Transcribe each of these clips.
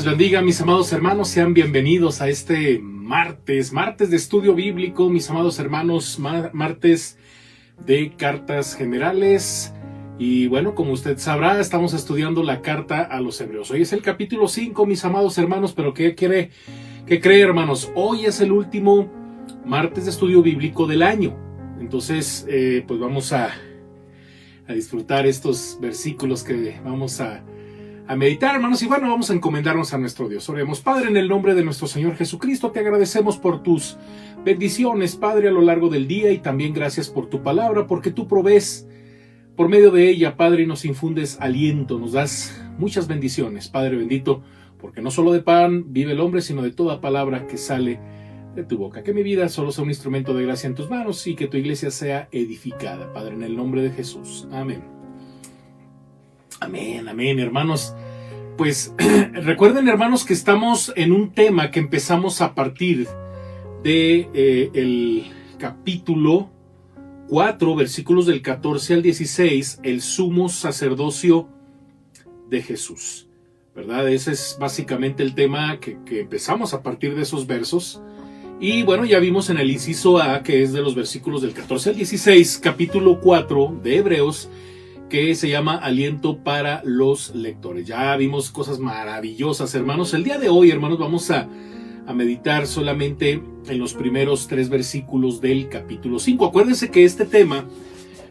les bendiga, mis amados hermanos. Sean bienvenidos a este martes de estudio bíblico, mis amados hermanos, martes de cartas generales. Y bueno, como usted sabrá, estamos estudiando la carta a los hebreos. Hoy es el capítulo 5, mis amados hermanos, pero ¿qué cree, hermanos? Hoy es el último martes de estudio bíblico del año. Entonces, pues vamos a disfrutar estos versículos que vamos a meditar, hermanos, y bueno, vamos a encomendarnos a nuestro Dios. Oremos. Padre, en el nombre de nuestro Señor Jesucristo, te agradecemos por tus bendiciones, Padre, a lo largo del día, y también gracias por tu palabra, porque tú provees por medio de ella, Padre, y nos infundes aliento, nos das muchas bendiciones, Padre bendito, porque no solo de pan vive el hombre, sino de toda palabra que sale de tu boca. Que mi vida solo sea un instrumento de gracia en tus manos y que tu iglesia sea edificada, Padre, en el nombre de Jesús. Amén. Amén, amén, hermanos. Pues recuerden, hermanos, que estamos en un tema que empezamos a partir de el capítulo 4, versículos del 14 al 16, el sumo sacerdocio de Jesús, ¿verdad? Ese es básicamente el tema que empezamos a partir de esos versos. Y bueno, ya vimos en el inciso A, que es de los versículos del 14 al 16, capítulo 4 de Hebreos, que se llama Aliento para los lectores. Ya vimos cosas maravillosas, hermanos. El día de hoy, hermanos, vamos a meditar solamente en los primeros 3 versículos del capítulo 5. Acuérdense que este tema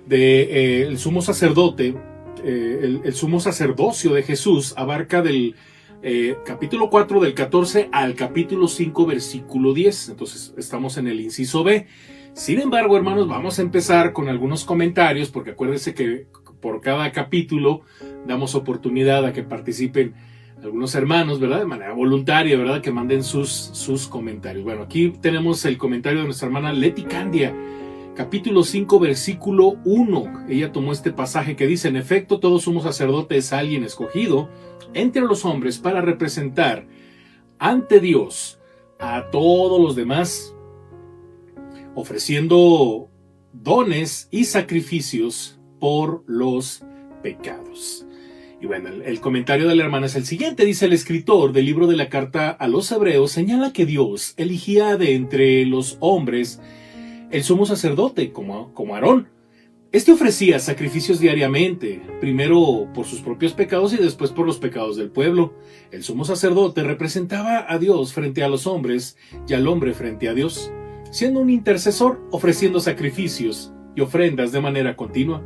de el sumo sacerdote, el sumo sacerdocio de Jesús, abarca del capítulo 4 del 14 al capítulo 5 versículo 10. Entonces estamos en el inciso B. Sin embargo, hermanos, vamos a empezar con algunos comentarios, porque acuérdense que por cada capítulo damos oportunidad a que participen algunos hermanos, ¿verdad? De manera voluntaria, ¿verdad? Que manden sus comentarios. Bueno, aquí tenemos el comentario de nuestra hermana Leti Candia, capítulo 5, versículo 1. Ella tomó este pasaje que dice: en efecto, todo sumo sacerdote es alguien escogido entre los hombres para representar ante Dios a todos los demás, ofreciendo dones y sacrificios por los pecados. Y bueno, el comentario de la hermana es el siguiente. Dice: el escritor del libro de la carta a los hebreos señala que Dios eligía de entre los hombres el sumo sacerdote como Aarón. Este ofrecía sacrificios diariamente, primero por sus propios pecados y después por los pecados del pueblo. El sumo sacerdote representaba a Dios frente a los hombres y al hombre frente a Dios, siendo un intercesor, ofreciendo sacrificios y ofrendas de manera continua,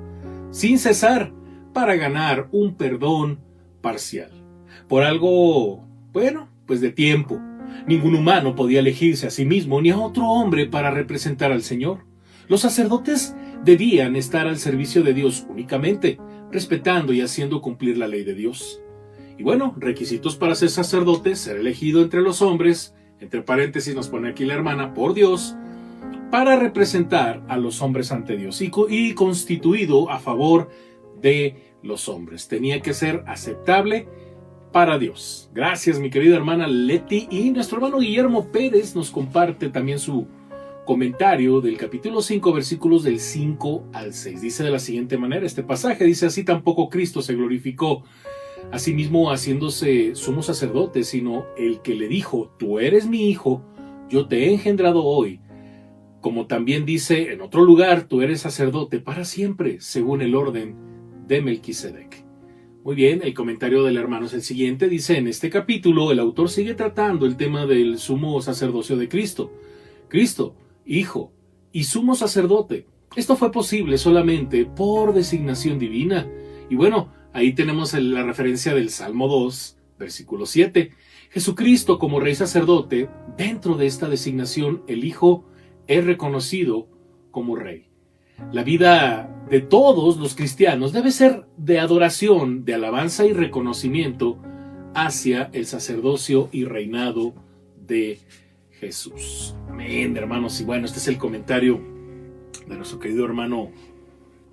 sin cesar, para ganar un perdón parcial. Por algo, bueno, pues de tiempo. Ningún humano podía elegirse a sí mismo ni a otro hombre para representar al Señor. Los sacerdotes debían estar al servicio de Dios únicamente, respetando y haciendo cumplir la ley de Dios. Y bueno, requisitos para ser sacerdote: ser elegido entre los hombres, entre paréntesis nos pone aquí la hermana, por Dios, para representar a los hombres ante Dios, y constituido a favor de los hombres. Tenía que ser aceptable para Dios. Gracias, mi querida hermana Leti. Y nuestro hermano Guillermo Pérez nos comparte también su comentario del capítulo 5, versículos del 5 al 6. Dice de la siguiente manera este pasaje, dice: así tampoco Cristo se glorificó a sí mismo haciéndose sumo sacerdote, sino el que le dijo: tú eres mi hijo, yo te he engendrado hoy. Como también dice en otro lugar: tú eres sacerdote para siempre, según el orden de Melquisedec. Muy bien, el comentario del hermano es el siguiente. Dice: en este capítulo el autor sigue tratando el tema del sumo sacerdocio de Cristo. Cristo, hijo y sumo sacerdote. Esto fue posible solamente por designación divina. Y bueno, ahí tenemos la referencia del Salmo 2, versículo 7. Jesucristo como rey sacerdote, dentro de esta designación, el Hijo es reconocido como rey. La vida de todos los cristianos debe ser de adoración, de alabanza y reconocimiento hacia el sacerdocio y reinado de Jesús. Amén, hermanos. Y bueno, este es el comentario de nuestro querido hermano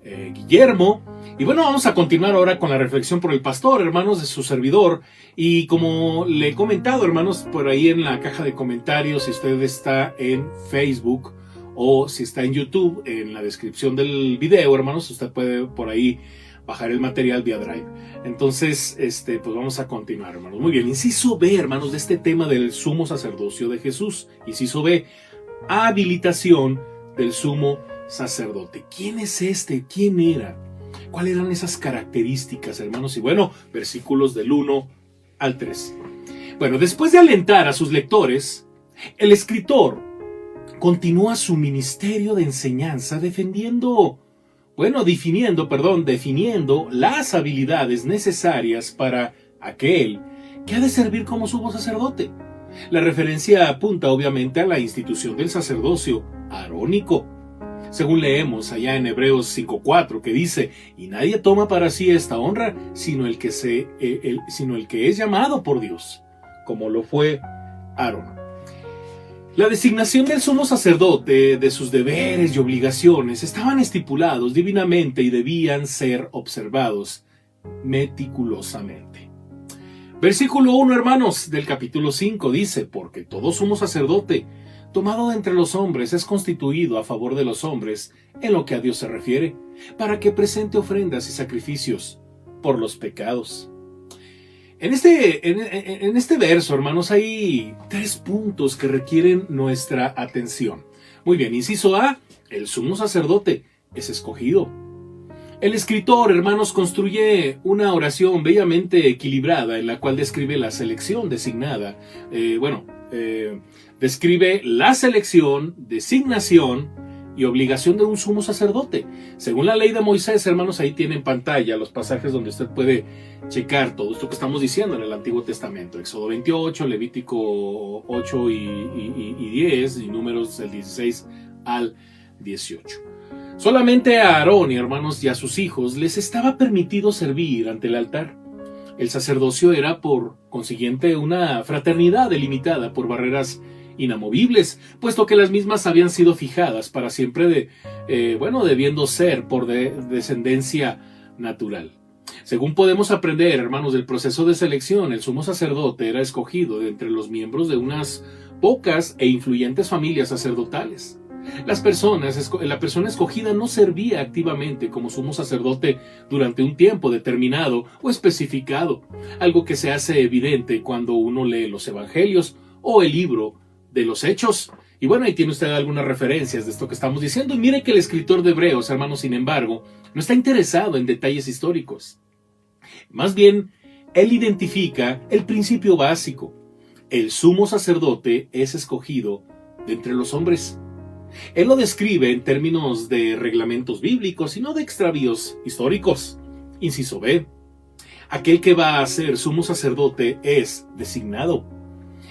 Guillermo. Y bueno, vamos a continuar ahora con la reflexión por el pastor, hermanos, de su servidor. Y como le he comentado, hermanos, por ahí en la caja de comentarios, si usted está en Facebook o si está en YouTube, en la descripción del video, hermanos, usted puede por ahí bajar el material vía Drive. Entonces, pues vamos a continuar, hermanos. Muy bien, inciso B, hermanos, de este tema del sumo sacerdocio de Jesús. Inciso B, habilitación del sumo sacerdote. ¿Quién es este? ¿Quién era? ¿Cuáles eran esas características, hermanos? Y bueno, versículos del 1 al 3. Bueno, después de alentar a sus lectores, el escritor continúa su ministerio de enseñanza definiendo las habilidades necesarias para aquel que ha de servir como sumo sacerdote. La referencia apunta obviamente a la institución del sacerdocio arónico, según leemos allá en Hebreos 5:4, que dice: y nadie toma para sí esta honra sino el que es llamado por Dios, como lo fue Aarón. La designación del sumo sacerdote, de sus deberes y obligaciones, estaban estipulados divinamente y debían ser observados meticulosamente. Versículo 1, hermanos, del capítulo 5 dice: porque todo sumo sacerdote, tomado de entre los hombres, es constituido a favor de los hombres en lo que a Dios se refiere, para que presente ofrendas y sacrificios por los pecados. En este verso, hermanos, hay 3 puntos que requieren nuestra atención. Muy bien, inciso A, el sumo sacerdote es escogido. El escritor, hermanos, construye una oración bellamente equilibrada en la cual describe la selección designada. Describe la selección, designación y obligación de un sumo sacerdote. Según la ley de Moisés, hermanos, ahí tiene en pantalla los pasajes donde usted puede checar todo esto que estamos diciendo en el Antiguo Testamento. Éxodo 28, Levítico 8 y 10, y Números del 16 al 18. Solamente a Aarón, y hermanos, y a sus hijos les estaba permitido servir ante el altar. El sacerdocio era, por consiguiente, una fraternidad delimitada por barreras inamovibles, puesto que las mismas habían sido fijadas para siempre, debiendo ser por descendencia natural. Según podemos aprender, hermanos, del proceso de selección, el sumo sacerdote era escogido de entre los miembros de unas pocas e influyentes familias sacerdotales. La persona escogida no servía activamente como sumo sacerdote durante un tiempo determinado o especificado, algo que se hace evidente cuando uno lee los evangelios o el libro de los Hechos. Y bueno, ahí tiene usted algunas referencias de esto que estamos diciendo. Y mire que el escritor de Hebreos, hermanos, sin embargo, no está interesado en detalles históricos. Más bien, él identifica el principio básico. El sumo sacerdote es escogido de entre los hombres. Él lo describe en términos de reglamentos bíblicos y no de extravíos históricos. Inciso B. Aquel que va a ser sumo sacerdote es designado.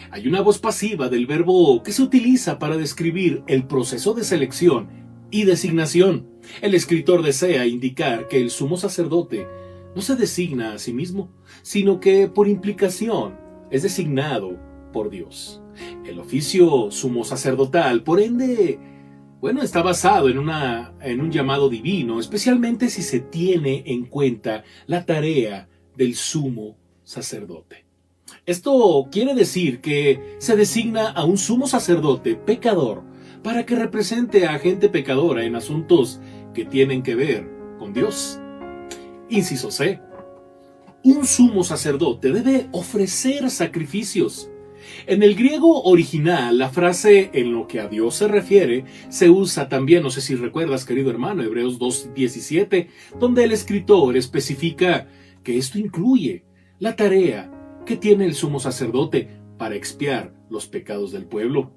Hay una voz pasiva del verbo que se utiliza para describir el proceso de selección y designación. El escritor desea indicar que el sumo sacerdote no se designa a sí mismo, sino que por implicación es designado por Dios. El oficio sumo sacerdotal, por ende, está basado en un llamado divino, especialmente si se tiene en cuenta la tarea del sumo sacerdote. Esto quiere decir que se designa a un sumo sacerdote pecador para que represente a gente pecadora en asuntos que tienen que ver con Dios. Inciso C. Un sumo sacerdote debe ofrecer sacrificios. En el griego original, la frase "en lo que a Dios se refiere" se usa también, no sé si recuerdas, querido hermano, Hebreos 2:17, donde el escritor especifica que esto incluye la tarea que tiene el sumo sacerdote para expiar los pecados del pueblo.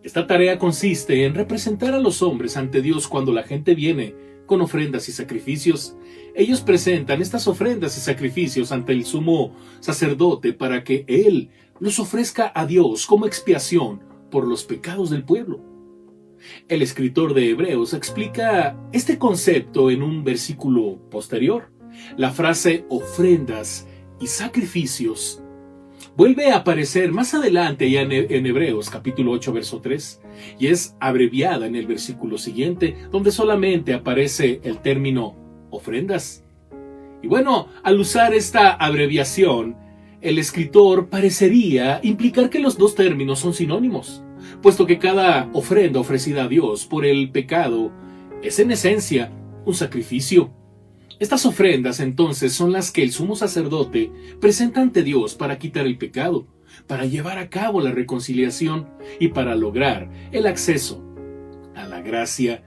Esta tarea consiste en representar a los hombres ante Dios cuando la gente viene con ofrendas y sacrificios. Ellos presentan estas ofrendas y sacrificios ante el sumo sacerdote para que él los ofrezca a Dios como expiación por los pecados del pueblo. El escritor de Hebreos explica este concepto en un versículo posterior. La frase ofrendas y sacrificios vuelve a aparecer más adelante ya en Hebreos capítulo 8 verso 3 y es abreviada en el versículo siguiente, donde solamente aparece el término ofrendas. Y al usar esta abreviación, el escritor parecería implicar que los dos términos son sinónimos, puesto que cada ofrenda ofrecida a Dios por el pecado es en esencia un sacrificio. Estas ofrendas entonces son las que el sumo sacerdote presenta ante Dios para quitar el pecado, para llevar a cabo la reconciliación y para lograr el acceso a la gracia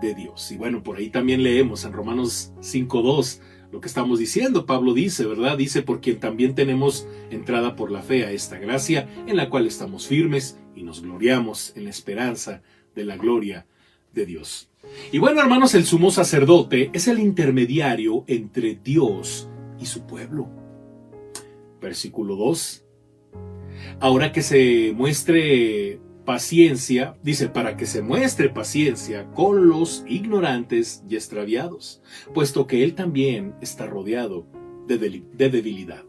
de Dios. Y bueno, por ahí también leemos en Romanos 5:2 lo que estamos diciendo. Pablo dice, ¿verdad? Dice, por quien también tenemos entrada por la fe a esta gracia, en la cual estamos firmes y nos gloriamos en la esperanza de la gloria de Dios. Y bueno, hermanos, el sumo sacerdote es el intermediario entre Dios y su pueblo. Versículo 2. Ahora que se muestre paciencia, dice, para que se muestre paciencia con los ignorantes y extraviados, puesto que él también está rodeado de debilidad.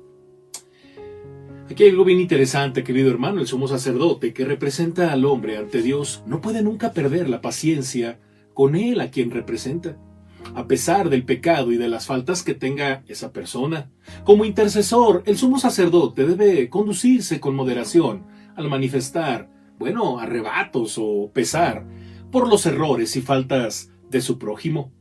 Aquí hay algo bien interesante, querido hermano. El sumo sacerdote, que representa al hombre ante Dios, no puede nunca perder la paciencia con él a quien representa, a pesar del pecado y de las faltas que tenga esa persona. Como intercesor, el sumo sacerdote debe conducirse con moderación al manifestar, arrebatos o pesar por los errores y faltas de su prójimo.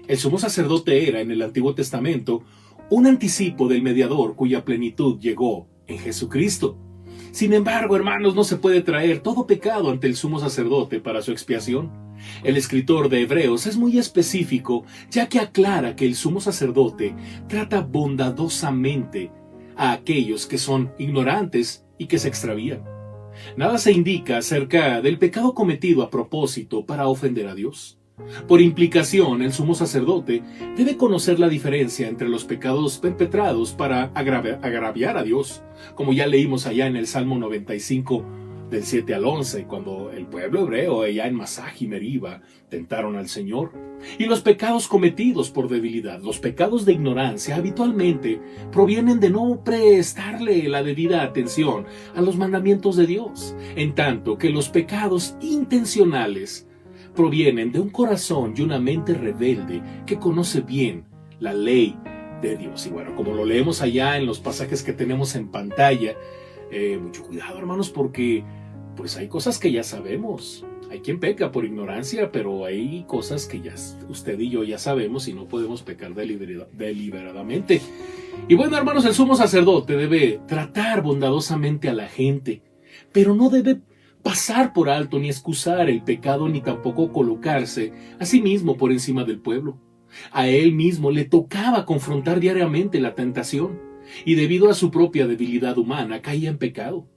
El sumo sacerdote era, en el Antiguo Testamento, un anticipo del mediador cuya plenitud llegó en Jesucristo. Sin embargo, hermanos, no se puede traer todo pecado ante el sumo sacerdote para su expiación. El escritor de Hebreos es muy específico, ya que aclara que el sumo sacerdote trata bondadosamente a aquellos que son ignorantes y que se extravían. Nada se indica acerca del pecado cometido a propósito para ofender a Dios. Por implicación, el sumo sacerdote debe conocer la diferencia entre los pecados perpetrados para agraviar a Dios, como ya leímos allá en el Salmo 95, del 7 al 11, cuando el pueblo hebreo allá en Masaj y Meriba tentaron al Señor, y los pecados cometidos por debilidad. Los pecados de ignorancia habitualmente provienen de no prestarle la debida atención a los mandamientos de Dios, en tanto que los pecados intencionales provienen de un corazón y una mente rebelde que conoce bien la ley de Dios. Y bueno, como lo leemos allá en los pasajes que tenemos en pantalla, mucho cuidado, hermanos, porque pues hay cosas que ya sabemos. Hay quien peca por ignorancia, pero hay cosas que ya usted y yo ya sabemos y no podemos pecar deliberadamente. Y bueno, hermanos, el sumo sacerdote debe tratar bondadosamente a la gente, pero no debe pasar por alto ni excusar el pecado, ni tampoco colocarse a sí mismo por encima del pueblo. A él mismo le tocaba confrontar diariamente la tentación, y debido a su propia debilidad humana caía en pecado.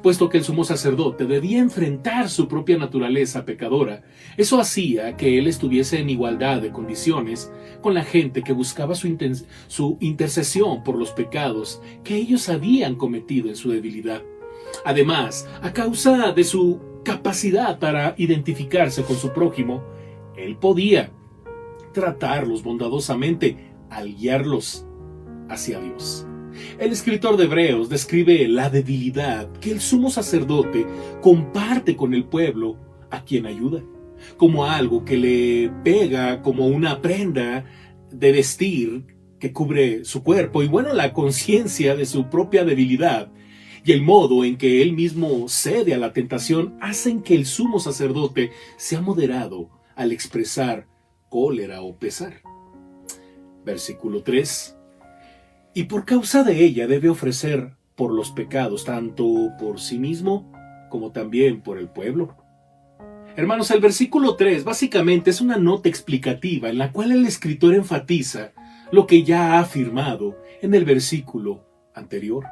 Puesto que el sumo sacerdote debía enfrentar su propia naturaleza pecadora, eso hacía que él estuviese en igualdad de condiciones con la gente que buscaba su intercesión por los pecados que ellos habían cometido en su debilidad. Además, a causa de su capacidad para identificarse con su prójimo, él podía tratarlos bondadosamente al guiarlos hacia Dios. El escritor de Hebreos describe la debilidad que el sumo sacerdote comparte con el pueblo a quien ayuda, como algo que le pega como una prenda de vestir que cubre su cuerpo, y bueno, la conciencia de su propia debilidad y el modo en que él mismo cede a la tentación hacen que el sumo sacerdote sea moderado al expresar cólera o pesar. Versículo 3. Y por causa de ella debe ofrecer por los pecados, tanto por sí mismo como también por el pueblo. Hermanos, el versículo 3 básicamente es una nota explicativa en la cual el escritor enfatiza lo que ya ha afirmado en el versículo anterior,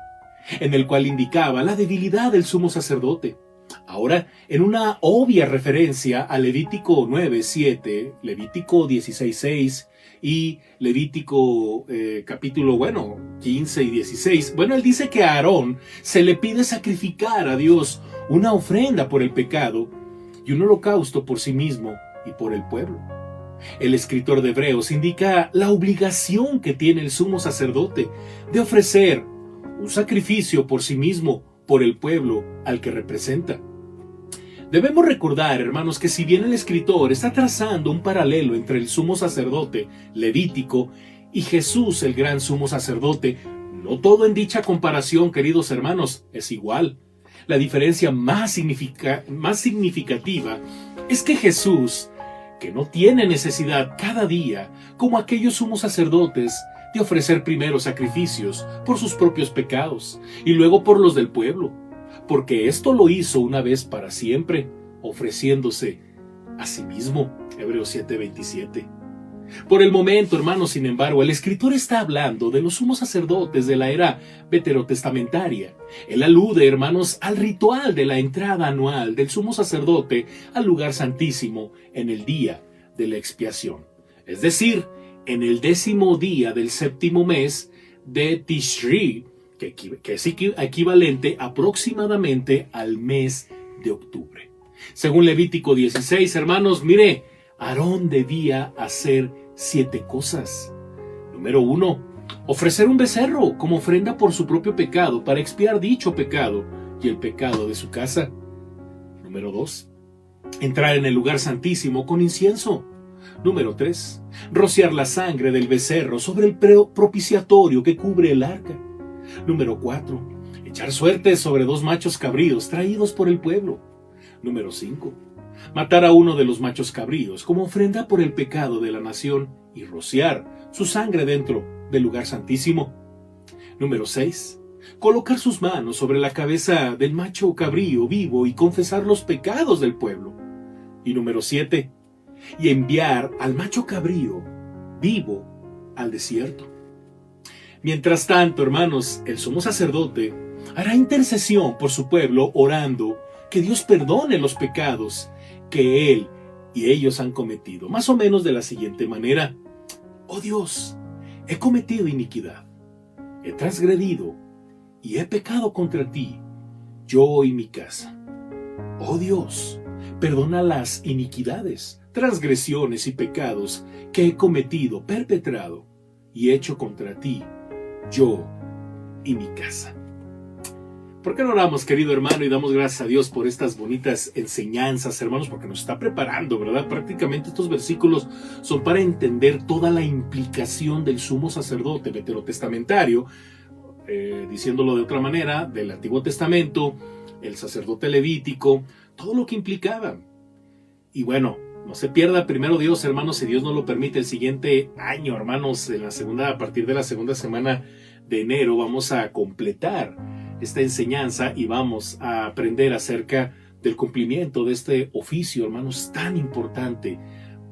en el cual indicaba la debilidad del sumo sacerdote. Ahora, en una obvia referencia a Levítico 9:7, Levítico 16:6 y Levítico capítulo 15 y 16, él dice que a Aarón se le pide sacrificar a Dios una ofrenda por el pecado y un holocausto por sí mismo y por el pueblo. El escritor de Hebreos indica la obligación que tiene el sumo sacerdote de ofrecer un sacrificio por sí mismo, por el pueblo al que representa. Debemos recordar, hermanos, que si bien el escritor está trazando un paralelo entre el sumo sacerdote levítico y Jesús, el gran sumo sacerdote, no todo en dicha comparación, queridos hermanos, es igual. La diferencia más significativa es que Jesús que no tiene necesidad cada día, como aquellos sumos sacerdotes, de ofrecer primero sacrificios por sus propios pecados y luego por los del pueblo, porque esto lo hizo una vez para siempre, ofreciéndose a sí mismo. Hebreos 7:27. Por el momento, hermanos, sin embargo, el escritor está hablando de los sumos sacerdotes de la era veterotestamentaria. Él alude, hermanos, al ritual de la entrada anual del sumo sacerdote al lugar santísimo en el día de la expiación, es decir, en el 10º día del 7º mes de Tishri, que es equivalente aproximadamente al mes de octubre. Según Levítico 16, hermanos, mire, Aarón debía hacer 7 cosas. Número 1, ofrecer un becerro como ofrenda por su propio pecado para expiar dicho pecado y el pecado de su casa. Número 2, entrar en el lugar santísimo con incienso. Número 3, rociar la sangre del becerro sobre el propiciatorio que cubre el arca. Número 4, echar suertes sobre 2 machos cabríos traídos por el pueblo. Número 5, matar a uno de los machos cabríos como ofrenda por el pecado de la nación y rociar su sangre dentro del lugar santísimo. Número 6, colocar sus manos sobre la cabeza del macho cabrío vivo y confesar los pecados del pueblo. Y número 7, y enviar al macho cabrío vivo al desierto. Mientras tanto, hermanos, el sumo sacerdote hará intercesión por su pueblo, orando que Dios perdone los pecados que él y ellos han cometido, más o menos de la siguiente manera: oh Dios, he cometido iniquidad, he transgredido y he pecado contra ti, yo y mi casa. Oh Dios, perdona las iniquidades, transgresiones y pecados que he cometido, perpetrado y hecho contra ti, yo y mi casa. ¿Por qué no oramos, querido hermano, y damos gracias a Dios por estas bonitas enseñanzas, hermanos? Porque nos está preparando, ¿verdad? Prácticamente estos versículos son para entender toda la implicación del sumo sacerdote veterotestamentario, diciéndolo de otra manera, del Antiguo Testamento, el sacerdote levítico, todo lo que implicaba. Y bueno, no se pierda, primero Dios, hermanos, si Dios nos lo permite, el siguiente año, hermanos, a partir de la segunda semana de enero, vamos a completar esta enseñanza y vamos a aprender acerca del cumplimiento de este oficio, hermanos, tan importante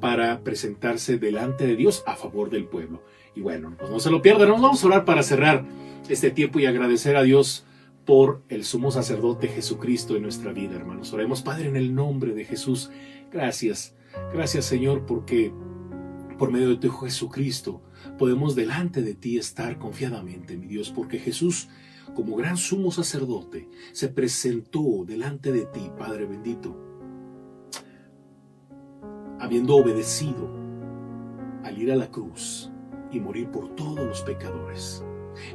para presentarse delante de Dios a favor del pueblo. Y bueno, pues no se lo pierdan. Nos vamos a orar para cerrar este tiempo y agradecer a Dios por el sumo sacerdote Jesucristo en nuestra vida, hermanos. Oremos. Padre, en el nombre de Jesús, gracias. Gracias, Señor, porque por medio de tu Hijo Jesucristo podemos delante de ti estar confiadamente, mi Dios, porque Jesús, como gran sumo sacerdote, se presentó delante de ti, Padre bendito, habiendo obedecido al ir a la cruz y morir por todos los pecadores.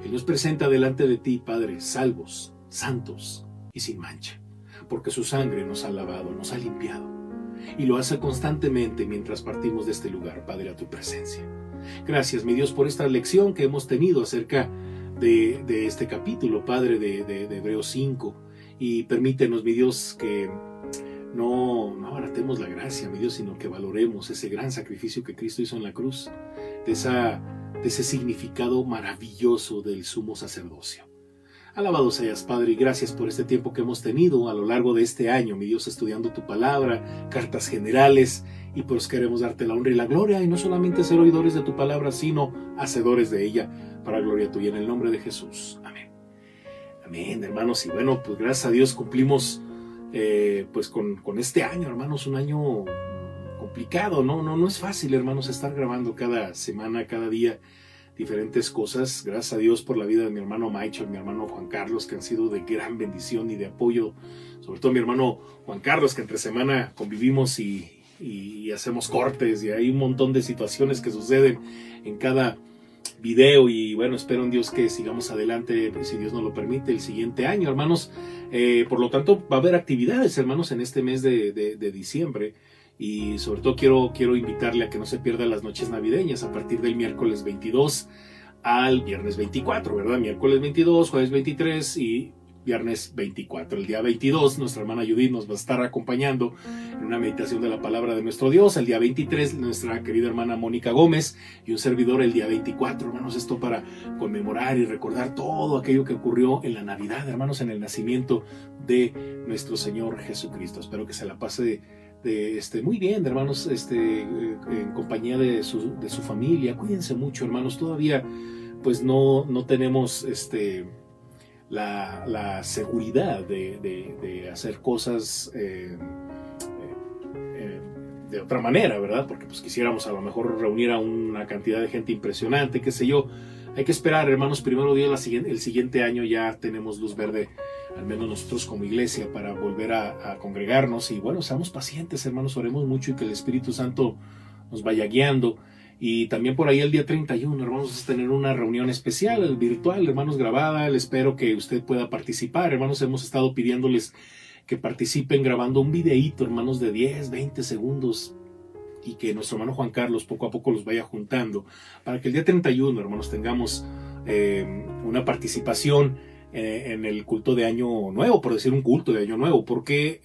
Él nos presenta delante de ti, Padre, salvos, santos y sin mancha, porque su sangre nos ha lavado, nos ha limpiado, y lo hace constantemente mientras partimos de este lugar, Padre, a tu presencia. Gracias, mi Dios, por esta lección que hemos tenido acerca de este capítulo, Padre, de Hebreos 5, y permítenos, mi Dios, que no abaratemos la gracia, mi Dios, sino que valoremos ese gran sacrificio que Cristo hizo en la cruz, de ese significado maravilloso del sumo sacerdocio. Alabado seas, Padre, y gracias por este tiempo que hemos tenido a lo largo de este año, mi Dios, estudiando tu palabra, cartas generales, y pues queremos darte la honra y la gloria, y no solamente ser oidores de tu palabra, sino hacedores de ella, para gloria tuya, en el nombre de Jesús. Amén. Amén, hermanos, y bueno, pues gracias a Dios cumplimos pues con este año, hermanos, un año complicado, no es fácil, hermanos, estar grabando cada semana, cada día, diferentes cosas. Gracias a Dios por la vida de mi hermano Michael, mi hermano Juan Carlos, que han sido de gran bendición y de apoyo, sobre todo mi hermano Juan Carlos, que entre semana convivimos y hacemos cortes, y hay un montón de situaciones que suceden en cada video, y bueno, espero en Dios que sigamos adelante, si Dios nos lo permite, el siguiente año, hermanos. Por lo tanto, va a haber actividades, hermanos, en este mes de diciembre, y sobre todo quiero invitarle a que no se pierda las noches navideñas a partir del miércoles 22 al viernes 24, ¿verdad? Miércoles 22, jueves 23 y viernes 24. El día 22, nuestra hermana Judith nos va a estar acompañando en una meditación de la palabra de nuestro Dios. El día 23, nuestra querida hermana Mónica Gómez y un servidor el día 24, hermanos, esto para conmemorar y recordar todo aquello que ocurrió en la Navidad, hermanos, en el nacimiento de nuestro Señor Jesucristo. Espero que se la pase muy bien, hermanos, en compañía de su familia. Cuídense mucho, hermanos. Todavía pues no tenemos la seguridad de hacer cosas de otra manera, ¿verdad? Porque pues quisiéramos a lo mejor reunir a una cantidad de gente impresionante, qué sé yo. Hay que esperar, hermanos. Primero Dios, el siguiente año ya tenemos luz verde, al menos nosotros como iglesia, para volver a congregarnos. Y bueno, seamos pacientes, hermanos, oremos mucho y que el Espíritu Santo nos vaya guiando. Y también por ahí el día 31, hermanos, vamos a tener una reunión especial, virtual, hermanos, grabada. Espero que usted pueda participar, hermanos. Hemos estado pidiéndoles que participen grabando un videíto, hermanos, de 10, 20 segundos, y que nuestro hermano Juan Carlos poco a poco los vaya juntando, para que el día 31, hermanos, tengamos una participación en el culto de Año Nuevo, por decir un culto de Año Nuevo, porque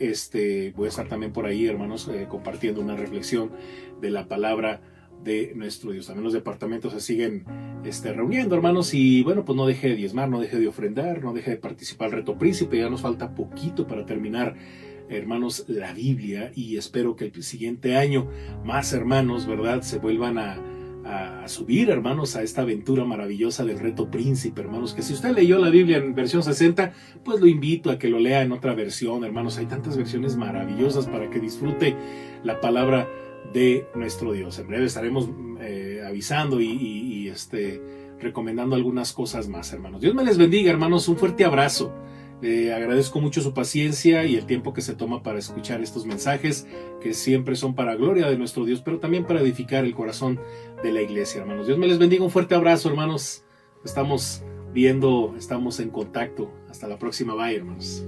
voy a estar también por ahí, hermanos, compartiendo una reflexión de la palabra de nuestro Dios. También los departamentos se siguen reuniendo, hermanos, y bueno, pues no deje de diezmar, no deje de ofrendar, no deje de participar al Reto Príncipe. Ya nos falta poquito para terminar, hermanos, la Biblia, y espero que el siguiente año más hermanos, ¿verdad?, se vuelvan a subir, hermanos, a esta aventura maravillosa del Reto Príncipe, hermanos, que si usted leyó la Biblia en versión 60, pues lo invito a que lo lea en otra versión, hermanos. Hay tantas versiones maravillosas para que disfrute la palabra de nuestro Dios. En breve estaremos avisando y recomendando algunas cosas más, hermanos. Dios me les bendiga, hermanos. Un fuerte abrazo. Agradezco mucho su paciencia y el tiempo que se toma para escuchar estos mensajes, que siempre son para gloria de nuestro Dios, pero también para edificar el corazón de la iglesia, hermanos. Dios me les bendiga. Un fuerte abrazo, hermanos. Estamos en contacto. Hasta la próxima. Bye, hermanos.